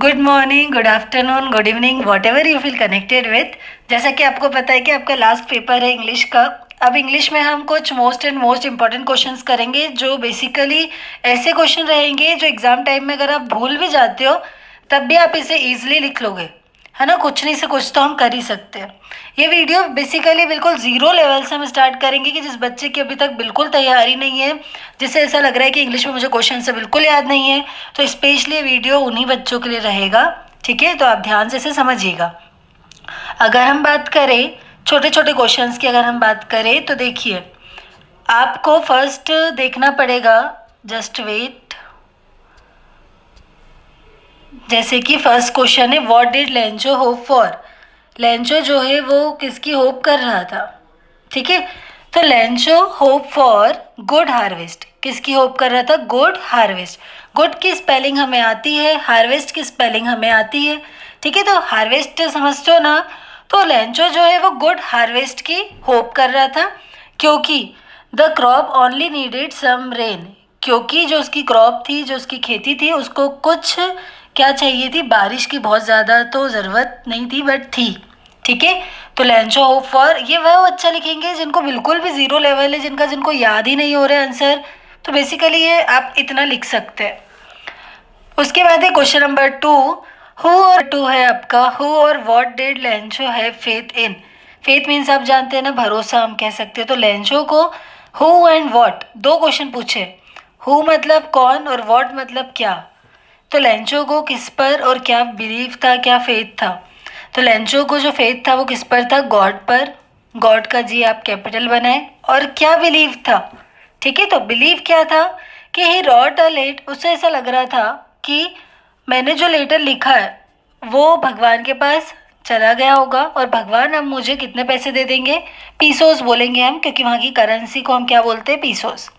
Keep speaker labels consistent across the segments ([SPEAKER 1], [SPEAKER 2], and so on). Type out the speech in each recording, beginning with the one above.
[SPEAKER 1] Good morning, good afternoon, good evening, what ever you feel connected with. जैसा कि आपको पता है कि आपका लास्ट पेपर है इंग्लिश का। अब इंग्लिश में हम कुछ मोस्ट इंपॉर्टेंट क्वेश्चंस करेंगे जो बेसिकली ऐसे क्वेश्चन रहेंगे जो एग्जाम टाइम में अगर आप भूल भी जाते हो तब भी आप इसे ईजिली लिख लोगे, है ना। कुछ नहीं से कुछ तो हम कर ही सकते हैं। ये वीडियो बेसिकली बिल्कुल ज़ीरो लेवल से हम स्टार्ट करेंगे कि जिस बच्चे की अभी तक बिल्कुल तैयारी नहीं है, जिसे ऐसा लग रहा है कि इंग्लिश में मुझे क्वेश्चन से बिल्कुल याद नहीं है, तो स्पेशली ये वीडियो उन्हीं बच्चों के लिए रहेगा। ठीक है, तो आप ध्यान से इसे समझिएगा। अगर हम बात करें छोटे छोटे क्वेश्चंस की, अगर हम बात करें तो देखिए आपको फर्स्ट देखना पड़ेगा, जस्ट वेट। जैसे कि फर्स्ट क्वेश्चन है, what did Lencho hope for. Lencho जो है वो किसकी होप कर रहा था, ठीक है। तो Lencho hope for good harvest, किसकी होप कर रहा था, गुड हार्वेस्ट। गुड की स्पेलिंग हमें आती है, हार्वेस्ट की स्पेलिंग हमें आती है, ठीक है। तो हार्वेस्ट समझते हो ना, तो लेंचो जो है वो गुड हार्वेस्ट की होप कर रहा था क्योंकि the crop only needed some rain, क्योंकि जो उसकी क्रॉप थी, जो उसकी खेती थी, उसको कुछ क्या चाहिए थी, बारिश की बहुत ज़्यादा तो ज़रूरत नहीं थी बट थी, ठीक है। तो लेंचो होप फॉर, ये वह अच्छा लिखेंगे जिनको बिल्कुल भी ज़ीरो लेवल है, जिनको याद ही नहीं हो रहा है आंसर, तो बेसिकली ये आप इतना लिख सकते हैं। उसके बाद है क्वेश्चन नंबर 2, हु और टू है आपका, हु और what did Lencho have faith in. Faith means आप जानते हैं ना, भरोसा हम कह सकते हैं। तो लेंचो को हु एंड व्हाट दो क्वेश्चन पूछे, हु मतलब कौन और व्हाट मतलब क्या। तो लेंचो को किस पर और क्या बिलीव था, क्या फेथ था। तो लेंचो को जो फेथ था वो किस पर था, गॉड पर। गॉड का जी आप कैपिटल बनाए। और क्या बिलीव था, ठीक है। तो बिलीव क्या था कि ही रॉट अ लेट, उससे ऐसा लग रहा था कि मैंने जो लेटर लिखा है वो भगवान के पास चला गया होगा और भगवान अब मुझे कितने पैसे दे देंगे, पीसोस बोलेंगे हम, क्योंकि वहाँ की करेंसी को हम क्या बोलते हैं, पीसोस,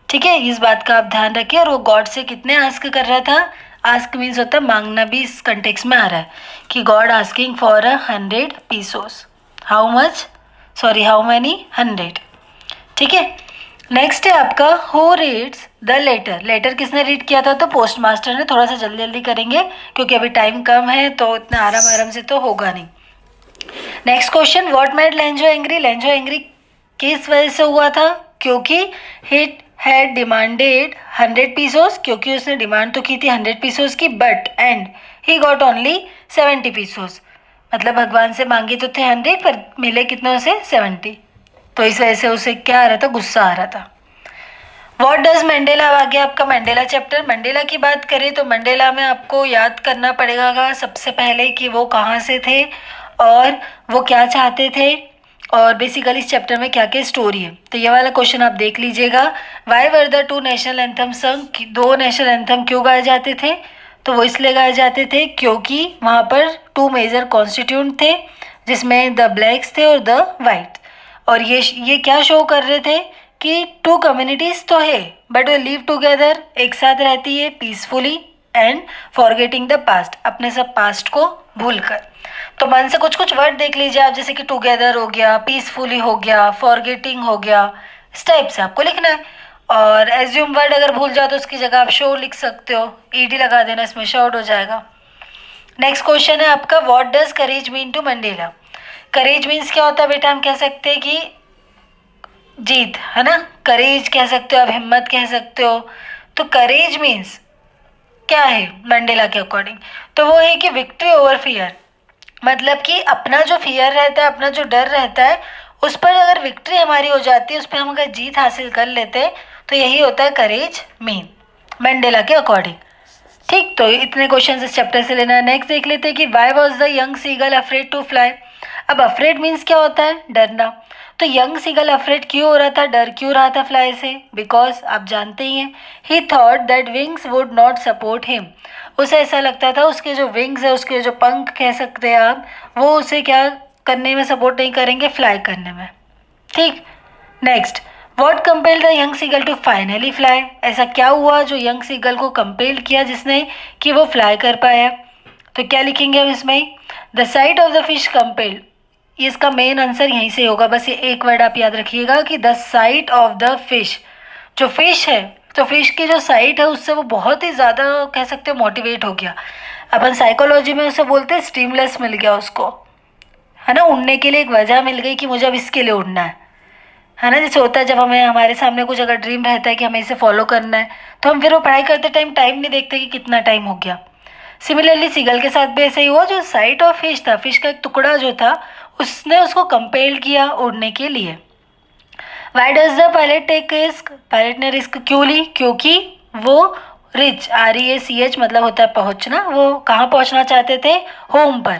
[SPEAKER 1] ठीक है। इस बात का आप ध्यान रखिए। और वो गॉड से कितने आस्क कर रहा था, आस्क मीन्स होता है मांगना, भी इस कंटेक्स्ट में आ रहा है कि God asking for 100 pesos. How much, sorry how many, 100, ठीक है। नेक्स्ट है आपका, who reads the letter. Letter किसने रीड किया था, तो पोस्ट मास्टर ने। थोड़ा सा जल्दी जल्दी करेंगे क्योंकि अभी टाइम कम है, तो इतना आराम आराम से तो होगा नहीं। Next question, what made Lencho angry. Lencho angry किस वजह से हुआ था, क्योंकि हिट हैड डिमांडेड 100 पीसोस, क्योंकि उसने डिमांड तो की थी 100 पीसोस की, but and he got only 70 pesos. मतलब भगवान से मांगी तो थे 100 पर मिले कितने उसे, 70। तो इस वजह से उसे क्या आ रहा था, गुस्सा आ रहा था। व्हाट डज मंडेला, अब आ गया आपका मंडेला चैप्टर। मंडेला की बात करें तो मंडेला में आपको याद करना पड़ेगा सबसे पहले कि वो कहाँ से थे और वो क्या चाहते थे, और बेसिकली इस चैप्टर में क्या क्या स्टोरी है। तो ये वाला क्वेश्चन आप देख लीजिएगा। Why were the two national anthem संग, दो नेशनल एंथम क्यों गाए जाते थे, तो वो इसलिए गाए जाते थे क्योंकि वहाँ पर टू मेजर कॉन्स्टिट्यूंट थे, जिसमें द ब्लैक्स थे और द वाइट। और ये क्या शो कर रहे थे कि टू कम्युनिटीज तो है बट वो लिव टुगेदर, एक साथ रहती है peacefully and forgetting the past, अपने सब पास्ट को भूलकर। तो मन से कुछ कुछ वर्ड देख लीजिए आप, जैसे कि टुगेदर हो गया, पीसफुली हो गया, फॉरगेटिंग हो गया, इस टाइप से आपको लिखना है। और एज्यूम वर्ड अगर भूल जाओ तो उसकी जगह आप शो लिख सकते हो, ईडी लगा देना, इसमें शॉर्ट हो जाएगा। नेक्स्ट क्वेश्चन है आपका, what does courage mean to Mandela. Courage means क्या होता है बेटा, हम कह सकते हैं कि जीत, है ना। करेज कह सकते हो आप, हिम्मत कह सकते हो। तो करेज मीन्स क्या है मंडेला के अकॉर्डिंग, तो वो है कि विक्ट्री ओवर फियर। मतलब कि अपना जो फियर रहता है, अपना जो डर रहता है, उस पर अगर विक्ट्री हमारी हो जाती है, उस पर हम अगर जीत हासिल कर लेते हैं, तो यही होता है करेज मीन मंडेला के अकॉर्डिंग। ठीक, तो इतने क्वेश्चन इस चैप्टर से लेना है। नेक्स्ट देख लेते हैं कि why was the young seagull afraid to fly. अब अफ्रेड मीन्स क्या होता है, डरना। तो यंग सीगल अफ्रेड क्यों हो रहा था, डर क्यों रहा था फ्लाई से, बिकॉज आप जानते ही हैं, ही thought that wings would not support him. उसे ऐसा लगता था उसके जो विंग्स है, उसके जो पंख कह सकते हैं आप, वो उसे क्या करने में सपोर्ट नहीं करेंगे, फ्लाई करने में। ठीक, next, what compel the young seagull to finally fly. ऐसा क्या हुआ जो यंग सीगल को कंपेल किया, जिसने कि वो फ्लाई कर पाया। तो क्या लिखेंगे हम इसमें, the site of the fish compelled. इसका मेन आंसर यहीं से होगा, बस ये एक वर्ड आप याद रखिएगा कि the site of the fish. जो फिश है, तो फिश की जो साइट है उससे वो बहुत ही ज़्यादा कह सकते हो मोटिवेट हो गया। अपन साइकोलॉजी में उसे बोलते हैं स्टिमुलस मिल गया उसको, है ना, उड़ने के लिए एक वजह मिल गई कि मुझे अब इसके लिए उड़ना है ना। जैसे होता है जब हमें हमारे सामने कुछ अगर ड्रीम रहता है कि हमें इसे फॉलो करना है, तो हम फिर वो पढ़ाई करते टाइम नहीं देखते कि कितना टाइम हो गया। सिमिलरली सीगल के साथ भी ऐसा ही हुआ, जो साइट ऑफ फिश था, फिश का एक टुकड़ा जो था, उसने उसको कंपेल किया उड़ने के लिए। Why does the pilot take risk, pilot ने रिस्क क्यों ली? क्योंकि वो रिच, REACH मतलब होता है पहुंचना, वो कहाँ पहुंचना चाहते थे? होम पर।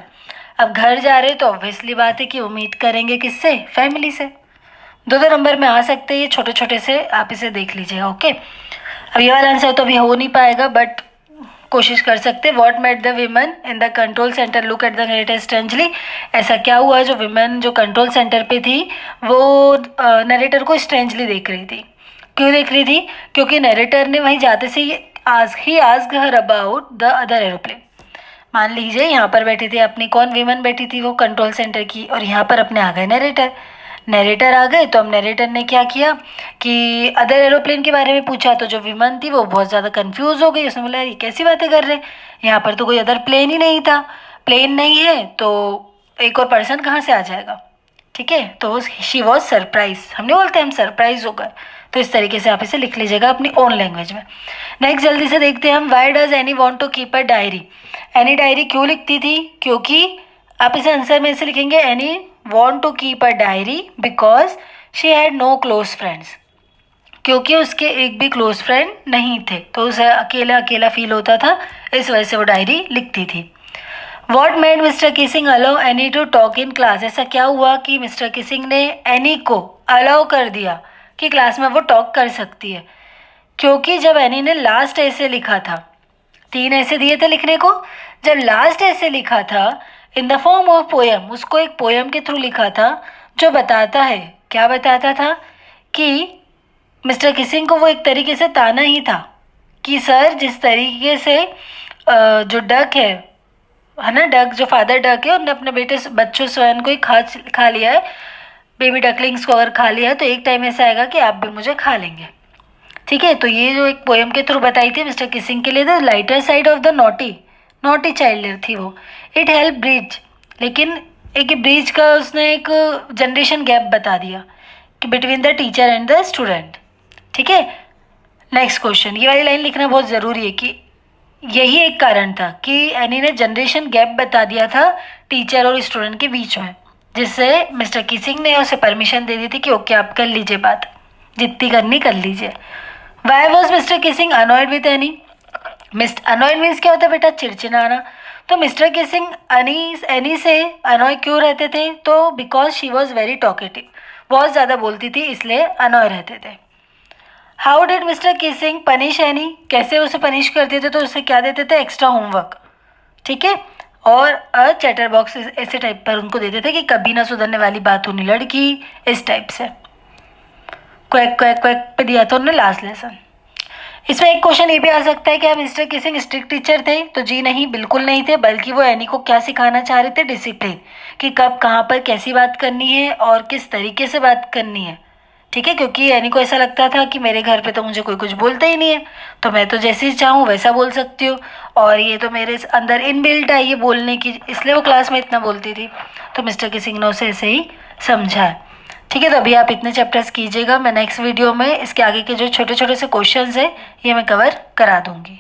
[SPEAKER 1] अब घर जा रहे तो ऑब्वियसली बात है कि उम्मीद करेंगे किससे? फैमिली से। दो दो नंबर में आ सकते हैं ये छोटे छोटे से, आप इसे देख लीजिएगा। ओके, अब ये वाला आंसर तो अभी हो नहीं पाएगा, बट कोशिश कर सकते। What made the women in the control centre look at the narrator strangely, ऐसा क्या हुआ जो विमेन जो कंट्रोल सेंटर पे थी वो नरेटर को स्ट्रेंजली देख रही थी? क्यों देख रही थी? क्योंकि नरेटर ने वहीं जाते से he asked her about the other aeroplane. मान लीजिए यहाँ पर बैठी थी अपनी कौन, विमेन बैठी थी वो कंट्रोल सेंटर की, और यहाँ पर अपने आ गए नरेटर आ गए। तो अब नरेटर ने क्या किया कि अदर एरोप्लेन के बारे में पूछा, तो जो विमन थी वो बहुत ज़्यादा कंफ्यूज हो गई। उसने बोला ये कैसी बातें कर रहे हैं, यहाँ पर तो कोई अदर प्लेन ही नहीं था, प्लेन नहीं है तो एक और पर्सन कहाँ से आ जाएगा? ठीक है, तो शी वॉज सरप्राइज, हम नहीं बोलते हम सरप्राइज हो गए। तो इस तरीके से आप इसे लिख लीजिएगा अपनी ओन लैंग्वेज में। नेक्स्ट जल्दी से देखते हैं हम, why does Anne want to keep a diary, Anne diary क्यों लिखती थी? क्योंकि आप इसे आंसर में ऐसे लिखेंगे, Anne want to keep a diary because she had no close friends, क्योंकि उसके एक भी क्लोज फ्रेंड नहीं थे, तो उसे अकेला अकेला फील होता था, इस वजह से वो डायरी लिखती थी। What made mister Keesing allow any two talk in class, ऐसा क्या हुआ कि मिस्टर किसिंग ने एनी को अलाउ कर दिया कि क्लास में वो टॉक कर सकती है? क्योंकि जब एनी ने लास्ट ऐसे लिखा था, 3 ऐसे दिए थे लिखने को, जब लास्ट ऐसे लिखा था in the form of poem, उसको एक पोएम के थ्रू लिखा था जो बताता है, क्या बताता था कि मिस्टर किसिंग को वो एक तरीके से ताना ही था कि सर जिस तरीके से जो डक है ना, डक जो फादर डक है, उन्होंने अपने बेटे बच्चों स्वयं को ही खा लिया है, बेबी डकलिंग्स को अगर खा लिया है तो एक टाइम ऐसा आएगा कि आप भी मुझे खा लेंगे। ठीक है, तो ये जो एक पोएम के थ्रू बताई थी मिस्टर किसिंग के लिए, the lighter side of the naughty child थी वो। इट हेल्प ब्रिज, लेकिन एक ब्रिज का उसने एक जनरेशन गैप बता दिया कि between the teacher and the student. ठीक है, नेक्स्ट क्वेश्चन, ये वाली लाइन लिखना बहुत ज़रूरी है कि यही एक कारण था कि एनी ने जनरेशन गैप बता दिया था टीचर और स्टूडेंट के बीच में, जिससे मिस्टर किसिंग ने उसे परमिशन दे दी थी कि ओके आप कर लीजिए बात, जितनी करनी कर लीजिए। Why was mister Keesing annoyed with any, mister annoyed means क्या होता है बेटा? चिड़चिड़ाना। तो मिस्टर किसिंग एनी से अनॉय क्यों रहते थे? तो because she was very talkative, बहुत ज़्यादा बोलती थी, इसलिए अनॉय रहते थे। How did mister Keesing punish any, कैसे उसे पनिश करते थे? तो उसे क्या देते थे? Extra homework. ठीक है, और चैटर बॉक्स ऐसे टाइप पर उनको देते थे कि कभी ना सुधरने वाली बात होनी लड़की, इस टाइप से। क्वैक क्वैक क्वैक पे दिया था उन्होंने लास्ट लेसन। इसमें एक क्वेश्चन ये भी आ सकता है, क्या मिस्टर किसिंग स्ट्रिक्ट टीचर थे? तो जी नहीं, बिल्कुल नहीं थे, बल्कि वो एनी को क्या सिखाना चाह रहे थे? डिसिप्लिन, कि कब कहाँ पर कैसी बात करनी है और किस तरीके से बात करनी है। ठीक है, क्योंकि एनी को ऐसा लगता था कि मेरे घर पे तो मुझे कोई कुछ बोलता ही नहीं है, तो मैं तो जैसे ही चाहूँ वैसा बोल सकती हूँ, और ये तो मेरे अंदर इनबिल्ट है ये बोलने की, इसलिए वो क्लास में इतना बोलती थी। तो मिस्टर किसिंग ने उसे ऐसे ही समझा है। ठीक है, तो अभी आप इतने चैप्टर्स कीजिएगा, मैं नेक्स्ट वीडियो में इसके आगे के जो छोटे छोटे से क्वेश्चंस है ये मैं कवर करा दूँगी।